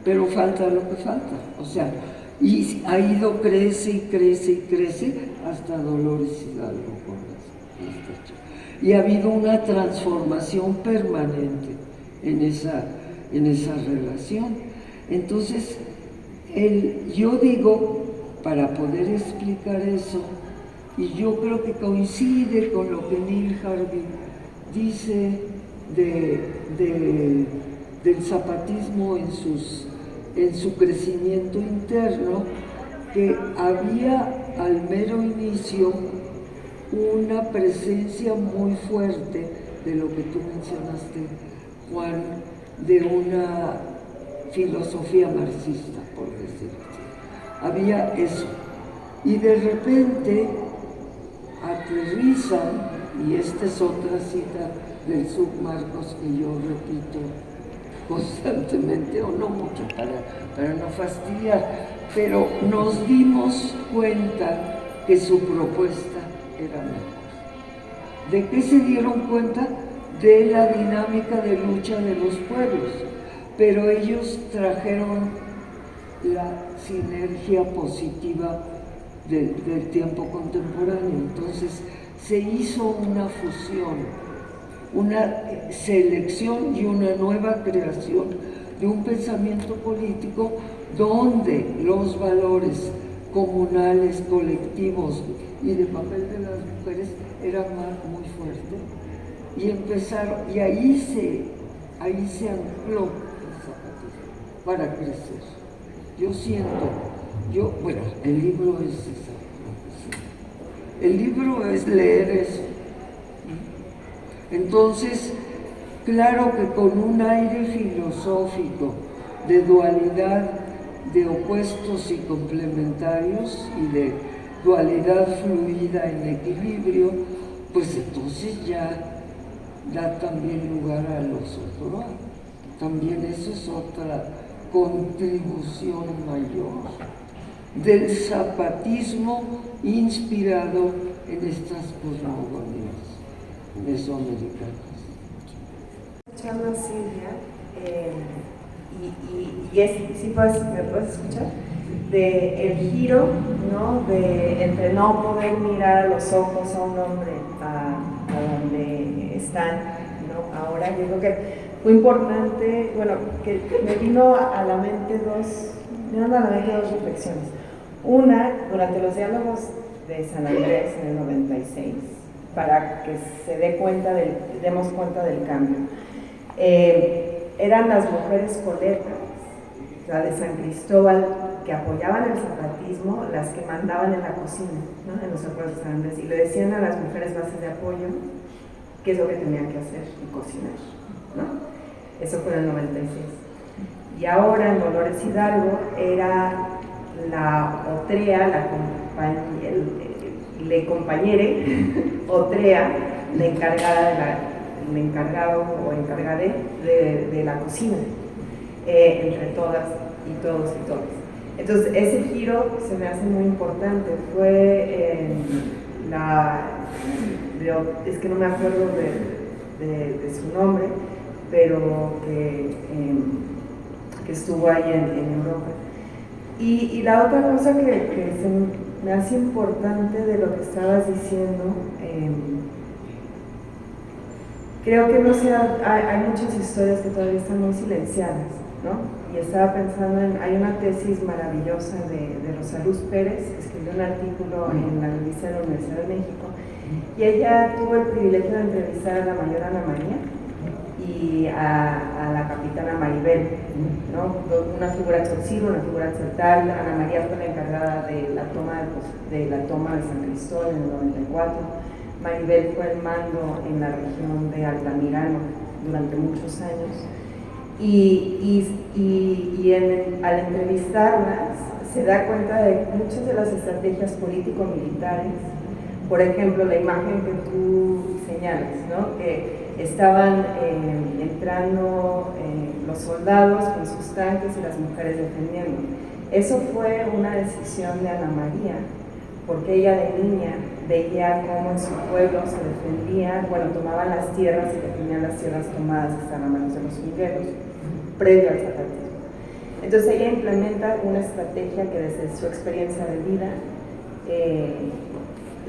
pero falta lo que falta, o sea, y ha ido, crece y crece y crece hasta Dolores Hidalgo con las fechas. Y ha habido una transformación permanente en esa relación. Entonces, yo digo, para poder explicar eso, y yo creo que coincide con lo que Neil Harvey dice del zapatismo en su crecimiento interno, que había al mero inicio una presencia muy fuerte de lo que tú mencionaste, Juan, de una filosofía marxista, por decirlo así. Había eso. Y de repente aterrizan, y esta es otra cita del Submarcos que yo repito constantemente, o no mucho para no fastidiar, pero nos dimos cuenta que su propuesta era mejor. ¿De qué se dieron cuenta? De la dinámica de lucha de los pueblos, pero ellos trajeron la sinergia positiva del tiempo contemporáneo. Entonces se hizo una fusión, una selección y una nueva creación de un pensamiento político donde los valores comunales, colectivos y de papel de las mujeres eran muy fuertes. Y empezaron, y ahí se ancló el zapatismo para crecer. Yo siento, bueno, el libro es esa. El libro es leer eso. Entonces, claro que con un aire filosófico de dualidad, de opuestos y complementarios y de dualidad fluida en equilibrio, pues entonces ya da también lugar a los otros. También eso es otra contribución mayor del zapatismo inspirado en estas cosmogonías mesoamericanas. Escuchando a Silvia, ¿me puedes escuchar? De el giro, ¿no? Entre no poder mirar a los ojos a un hombre a donde están, ¿no? Ahora yo creo que fue importante, bueno, que me vino a la mente dos reflexiones. Una, durante los diálogos de San Andrés en el 96, para que demos cuenta del cambio. Eran las mujeres coletas, la de San Cristóbal, que apoyaban el zapatismo las que mandaban en la cocina, ¿no? En los restaurantes, y le decían a las mujeres bases de apoyo qué es lo que tenían que hacer y cocinar, ¿no? Eso fue en el 96. Y ahora en Dolores Hidalgo era la Otrea, le compañere Otrea, la encargada el encargado o encargada de la cocina, entre todas y todos y todas. Entonces ese giro se me hace muy importante. Fue es que no me acuerdo de su nombre, pero que estuvo ahí en Europa. Y la otra cosa que se me hace importante de lo que estabas diciendo, creo que no sé, hay muchas historias que todavía están muy silenciadas, ¿no? Y estaba pensando hay una tesis maravillosa de Rosa Luz Pérez, que escribió un artículo en la revista de la Universidad de México, y ella tuvo el privilegio de entrevistar a la mayor Ana María y a la capitana Maribel, ¿no? Una figura Tzotzil, una figura Tzeltal. Ana María fue la encargada de la toma de San Cristóbal en el 94. Maribel fue el mando en la región de Altamirano durante muchos años. Al entrevistarlas se da cuenta de muchas de las estrategias político-militares. Por ejemplo, la imagen que tú señalas, ¿no? Que estaban entrando los soldados con sus tanques y las mujeres defendiendo. Eso fue una decisión de Ana María, porque ella de niña veía cómo en su pueblo se defendía, bueno, tomaban las tierras y defendían las tierras tomadas que estaban a manos de los miguelos, previo al zapatismo. Entonces ella implementa una estrategia que desde su experiencia de vida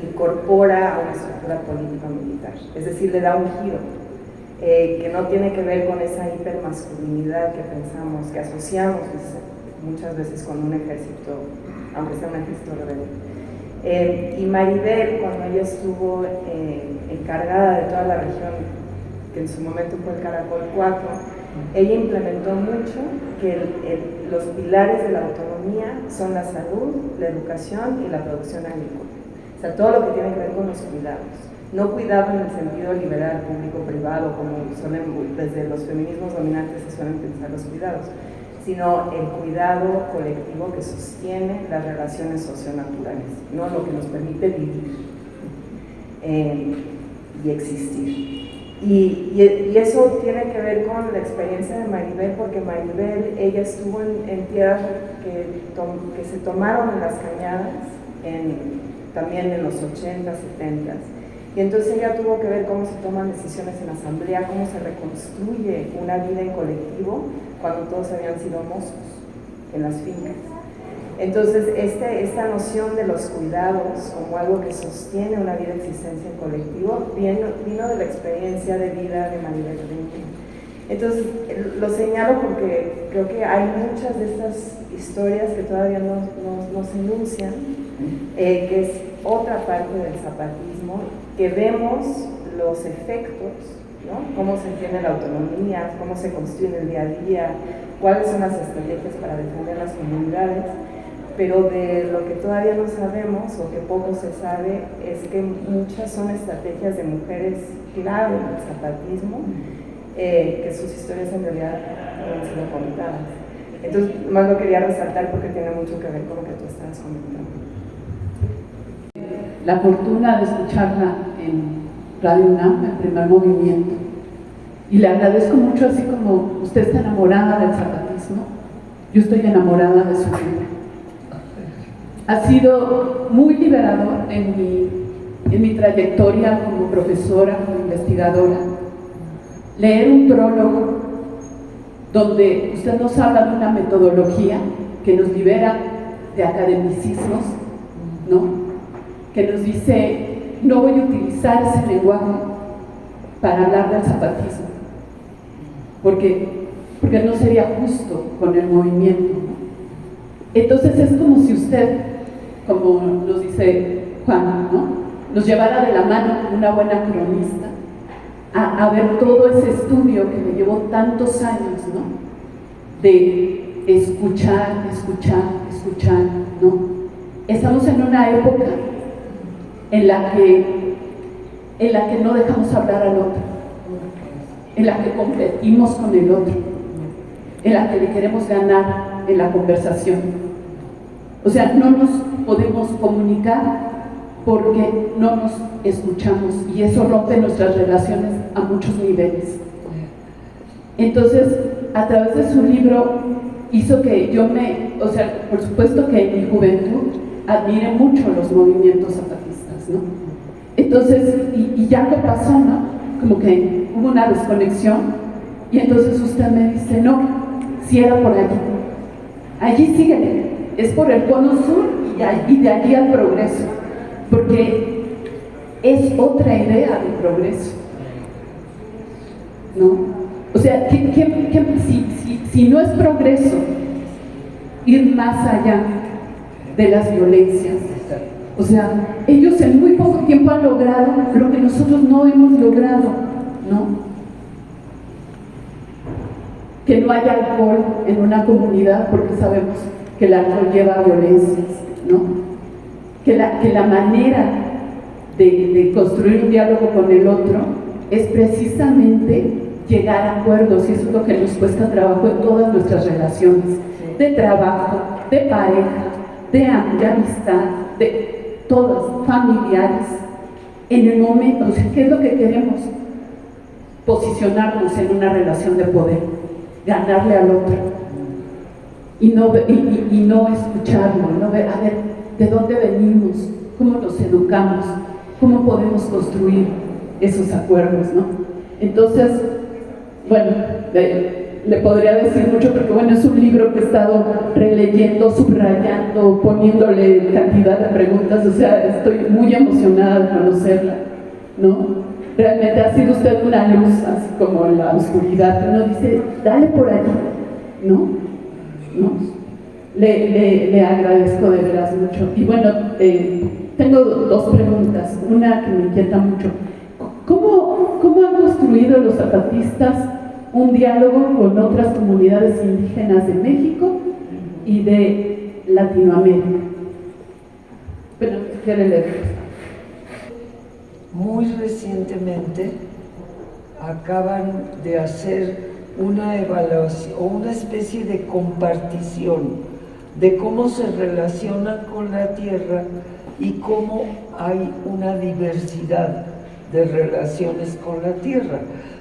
incorpora a una estructura político-militar, es decir, le da un giro que no tiene que ver con esa hipermasculinidad que pensamos, que asociamos muchas veces con un ejército, aunque sea un ejército rebelde. Y Maribel, cuando ella estuvo encargada de toda la región, que en su momento fue el Caracol 4, ella implementó mucho que los pilares de la autonomía son la salud, la educación y la producción agrícola. O sea, todo lo que tiene que ver con los cuidados. No cuidado en el sentido liberal, público-privado, como desde los feminismos dominantes se suelen pensar los cuidados, sino el cuidado colectivo que sostiene las relaciones socionaturales, ¿no? Lo que nos permite vivir y existir. Y eso tiene que ver con la experiencia de Maribel, porque Maribel, ella estuvo en tierras que se tomaron en las cañadas, también en los 80, 70. Y entonces ella tuvo que ver cómo se toman decisiones en asamblea, cómo se reconstruye una vida en colectivo cuando todos habían sido mozos en las fincas. Entonces esta noción de los cuidados como algo que sostiene una vida de existencia en colectivo vino de la experiencia de vida de Maribel Rinque. Entonces lo señalo porque creo que hay muchas de estas historias que todavía no se enuncian, que es otra parte del zapatismo, que vemos los efectos, ¿no? Cómo se entiende la autonomía, cómo se construye el día a día, cuáles son las estrategias para defender las comunidades, pero de lo que todavía no sabemos o que poco se sabe es que muchas son estrategias de mujeres clave en el zapatismo, que sus historias en realidad no han sido contadas. Entonces, más lo quería resaltar porque tiene mucho que ver con lo que tú estabas comentando. La fortuna de escucharla en Radio UNAM, en Primer Movimiento, y le agradezco mucho, así como usted está enamorada del zapatismo, yo estoy enamorada de su libro. Ha sido muy liberador en mi trayectoria como profesora, como investigadora, leer un prólogo donde usted nos habla de una metodología que nos libera de academicismos, ¿no? Que nos dice, no voy a utilizar ese lenguaje para hablar del zapatismo, porque no sería justo con el movimiento, ¿no? Entonces es como si usted, como nos dice Juan, ¿no? Nos llevara de la mano como una buena cronista a ver todo ese estudio que me llevó tantos años, ¿no? De escuchar, ¿no? Estamos en una época en la que no dejamos hablar al otro, en la que competimos con el otro, en la que le queremos ganar en la conversación. O sea, no nos podemos comunicar porque no nos escuchamos, y eso rompe nuestras relaciones a muchos niveles. Entonces, a través de su libro hizo que yo por supuesto que en mi juventud admiré mucho los movimientos zapatistas, ¿no? Entonces, y ya que pasó, ¿no? Como que hubo una desconexión, y entonces usted me dice, no, si era por allí. Allí sigue, es por el cono sur y de allí al progreso, porque es otra idea de progreso, ¿no? O sea, si no es progreso ir más allá de las violencias, o sea, ellos en muy poco tiempo han logrado lo que nosotros no hemos logrado, ¿no? Que no haya alcohol en una comunidad, porque sabemos que el alcohol lleva a violencias, ¿no? Que la manera de construir un diálogo con el otro es precisamente llegar a acuerdos, y eso es lo que nos cuesta trabajo en todas nuestras relaciones, de trabajo, de pareja, de amistad, de todas, familiares, en el momento. O sea, ¿qué es lo que queremos? Posicionarnos en una relación de poder, ganarle al otro, y no escucharlo, no ver, a ver, ¿de dónde venimos? ¿Cómo nos educamos? ¿Cómo podemos construir esos acuerdos, no? Entonces, bueno, le podría decir mucho, porque bueno, es un libro que he estado releyendo, subrayando, poniéndole cantidad de preguntas. O sea, estoy muy emocionada de conocerla, ¿no? Realmente ha sido usted una luz, así como en la oscuridad, que uno dice, dale por allí, ¿no? Le agradezco de veras mucho. Y bueno, tengo dos preguntas, una que me inquieta mucho. ¿Cómo han construido los zapatistas un diálogo con otras comunidades indígenas de México y de Latinoamérica? Bueno, ¿quiere leer? Muy recientemente acaban de hacer una evaluación o una especie de compartición de cómo se relacionan con la tierra y cómo hay una diversidad de relaciones con la tierra.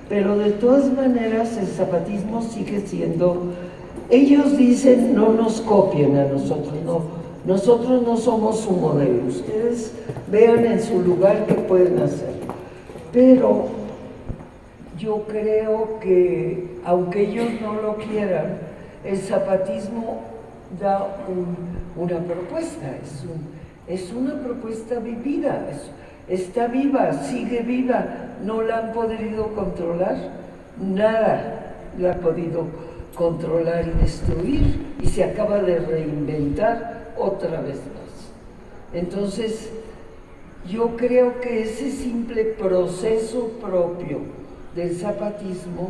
Pero de todas maneras el zapatismo sigue siendo, ellos dicen, no nos copien a nosotros, no, nosotros no somos su modelo, ustedes vean en su lugar qué pueden hacer. Pero yo creo que, aunque ellos no lo quieran, el zapatismo da una propuesta, es una propuesta vivida, está viva, sigue viva, no la han podido controlar, nada la ha podido controlar y destruir, y se acaba de reinventar otra vez más. Entonces, yo creo que ese simple proceso propio del zapatismo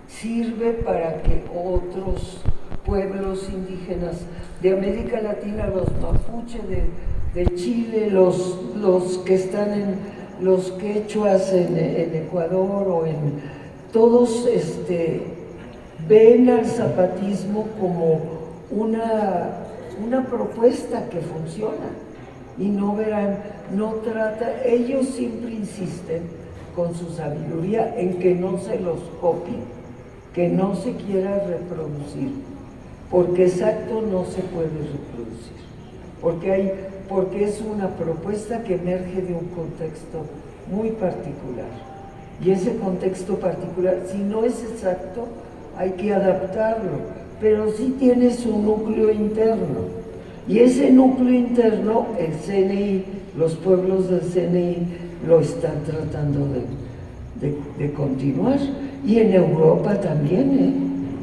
sirve para que otros pueblos indígenas de América Latina, los mapuche de Chile, los que están los quechuas en Ecuador o en todos, ven al zapatismo como una propuesta que funciona, y no verán, ellos siempre insisten con su sabiduría en que no se los copien, que no se quiera reproducir, porque exacto no se puede reproducir, porque es una propuesta que emerge de un contexto muy particular, y ese contexto particular, si no es exacto, hay que adaptarlo, pero sí tiene su núcleo interno, y ese núcleo interno, el CNI, los pueblos del CNI lo están tratando de continuar, y en Europa también,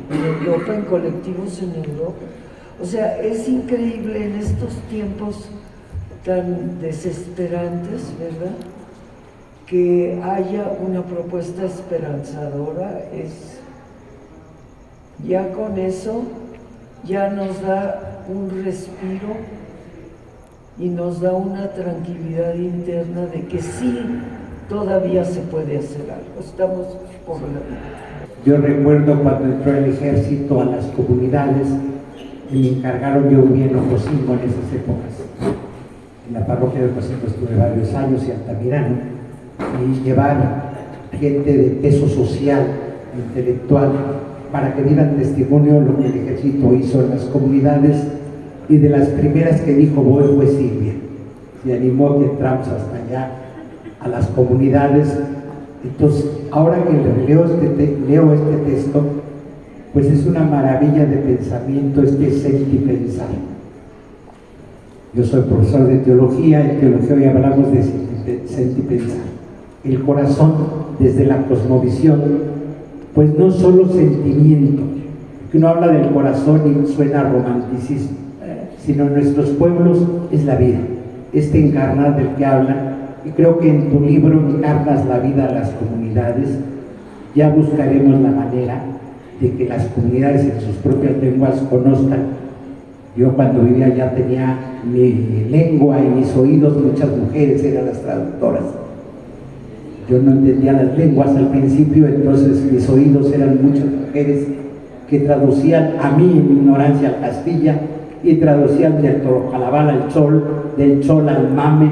en Europa, en colectivos en Europa. O sea, es increíble en estos tiempos tan desesperantes, ¿verdad?, que haya una propuesta esperanzadora. Ya con eso ya nos da un respiro y nos da una tranquilidad interna de que sí, todavía se puede hacer algo, estamos por la vida. Yo recuerdo cuando entró el ejército a las comunidades y me encargaron, yo vivía en Ocosingo en esas épocas, en la parroquia de Ocosingo estuve varios años y Altamirano, y llevar gente de peso social, intelectual, para que dieran testimonio de lo que el ejército hizo en las comunidades, y de las primeras que dijo voy fue Silvia. Se animó a que entramos hasta allá a las comunidades. Entonces, ahora que leo este texto, pues es una maravilla de pensamiento, este sentipensar. Yo soy profesor de teología, en teología hoy hablamos de sentipensar. El corazón, desde la cosmovisión, pues no solo sentimiento, que uno habla del corazón y suena romanticismo, sino en nuestros pueblos es la vida, este encarnar del que hablan, y creo que en tu libro encarnas la vida a las comunidades. Ya buscaremos la manera de que las comunidades en sus propias lenguas conozcan. Yo cuando vivía allá tenía mi lengua y mis oídos, muchas mujeres eran las traductoras. Yo no entendía las lenguas al principio, entonces mis oídos eran muchas mujeres que traducían a mí en mi ignorancia al Castilla y traducían del Torojalabal al Chol, del Chol al Mame.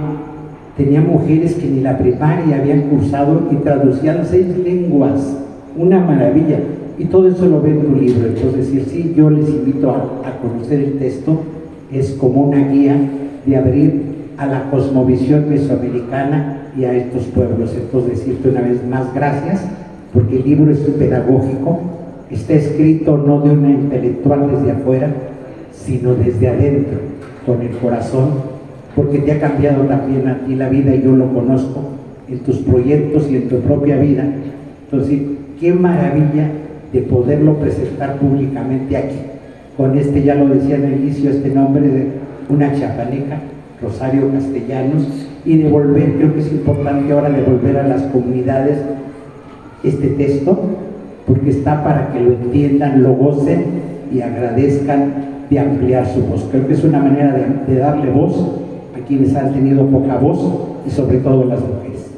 Tenía mujeres que ni la primaria habían cursado y traducían 6 lenguas, una maravilla. Y todo eso lo ve en tu libro. Entonces, sí, yo les invito a conocer el texto, es como una guía de abrir a la cosmovisión mesoamericana y a estos pueblos. Entonces, decirte una vez más gracias, porque el libro es pedagógico, está escrito no de una intelectual desde afuera, sino desde adentro, con el corazón, porque te ha cambiado también a ti la vida y yo lo conozco en tus proyectos y en tu propia vida. Entonces, qué maravilla de poderlo presentar públicamente aquí, con ya lo decía en el inicio, este nombre de una chiapaneca, Rosario Castellanos, y devolver, creo que es importante ahora devolver a las comunidades este texto, porque está para que lo entiendan, lo gocen y agradezcan de ampliar su voz. Creo que es una manera de darle voz a quienes han tenido poca voz y sobre todo las mujeres.